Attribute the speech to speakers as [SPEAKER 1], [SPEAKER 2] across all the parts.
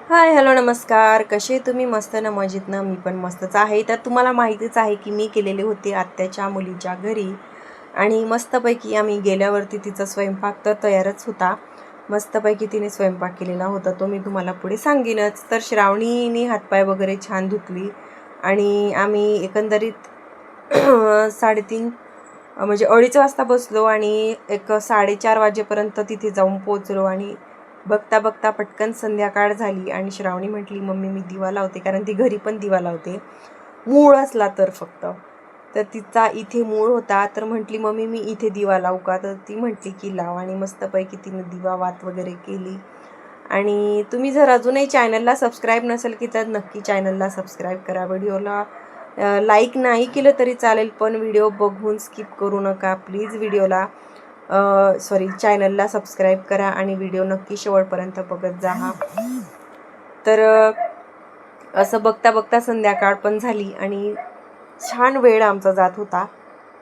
[SPEAKER 1] Hi hello नमस्कार. कसे तुम्ही? मस्त ना, मजेत ना? मी पण मस्तच आहे. तर तुम्हाला माहितीच आहे की मी गेलेले होते आत्याच्या मुलीच्या घरी आणि मस्तपैकी आम्ही गेल्यावरती तिचा स्वयंपाक तर तयारच होता. मस्तपैकी तिने स्वयंपाक केलेला होता, तो मी तुम्हाला पुढे सांगेनच. तर श्रावणीने हातपाय वगैरे छान धुतली आणि आम्ही एकंदरीत 3:30 म्हणजे 2:30 वाजता बसलो आणि एक 4:30 वाजेपर्यंत तिथे जाऊन पोचलो आणि बघता बघता पटकन संध्याकाळ झाली आणि श्रावणी म्हटली, मम्मी मी दिवा लावते, कारण ती घरी पण दिवा लावते मूळ असला तर फक्त. तर तिचा इथे मूळ होता, तर म्हटली मम्मी मी इथे दिवा लावू का? तर ती म्हटली की लाव आणि मस्तपैकी तिने दिवा वात वगैरे केली. आणि तुम्ही जर अजूनही चॅनलला सबस्क्राईब नसेल की तर नक्की चॅनलला सबस्क्राईब करा. व्हिडिओला लाईक नाही केलं तरी चालेल, पण व्हिडिओ बघून स्किप करू नका प्लीज. व्हिडिओला चॅनलला सबस्क्राईब करा आणि व्हिडिओ नक्की शेवटपर्यंत बघत जा हा. तर असं बघता बघता संध्याकाळ पण झाली आणि छान वेळ आमचा जात होता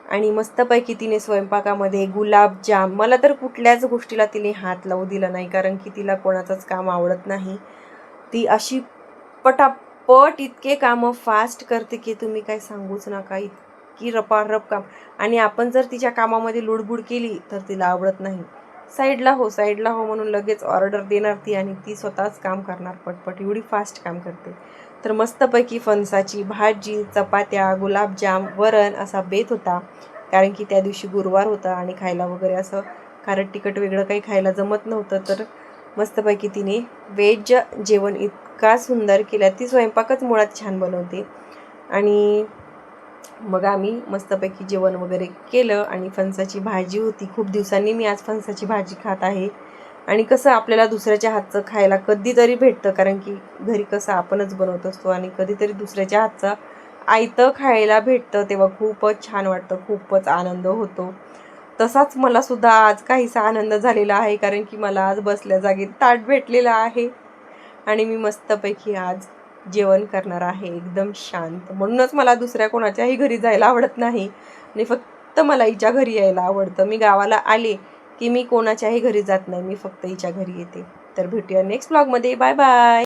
[SPEAKER 1] आणि मस्तपैकी तिने स्वयंपाकामध्ये गुलाबजाम, मला तर कुठल्याच गोष्टीला तिने हात लावू दिला नाही, कारण की तिला कोणाचंच काम आवडत नाही. ती अशी पटापट इतके कामं फास्ट करते की तुम्ही काय सांगूच नका. इतकी रपारप काम. आणि आपण जर तिच्या कामामध्ये लुडबुड केली तर तिला आवडत नाही. साईडला हो म्हणून लगेच ऑर्डर देणार ती आणि ती स्वतःच काम करणार पटपट, एवढी फास्ट काम करते. तर मस्तपैकी फणसाची भाजी, चपात्या, गुलाबजाम, वरण असा बेत होता, कारण की त्या दिवशी गुरुवार होता आणि खायला वगैरे असं खारट तिखट वेगळं काही खायला जमत नव्हतं. तर मस्तपैकी तिने व्हेज जेवण इतका सुंदर केला. ती स्वयंपाकच मुळात छान बनवते. आणि मग आम्ही मस्तपैकी जेवण वगैरे केलं आणि फणसाची भाजी होती. खूप दिवसांनी मी आज फणसाची भाजी खात आहे. आणि कसं आपल्याला दुसऱ्याच्या हातचं खायला कधीतरी भेटतं, कारण की घरी कसं आपणच बनवत असतो आणि कधीतरी दुसऱ्याच्या हातचं आयतं खायला भेटतं, तेव्हा खूपच छान वाटतं, खूपच आनंद होतो. तसाच मला सुद्धा आज काहीसा आनंद झालेला आहे, कारण की मला आज बसल्या जागी ताट भेटलेलं आहे आणि मी मस्तपैकी आज जेवण करणार आहे एकदम शांत. म्हणूनच मला दुसऱ्या कोणाच्याही घरी जायला आवडत नाही आणि फक्त मला हिच्या घरी यायला आवडतं. मी गावाला आले की मी कोणाच्याही घरी जात नाही, मी फक्त हिच्या घरी येते. तर भेटूया नेक्स्ट व्लॉगमध्ये. Bye bye.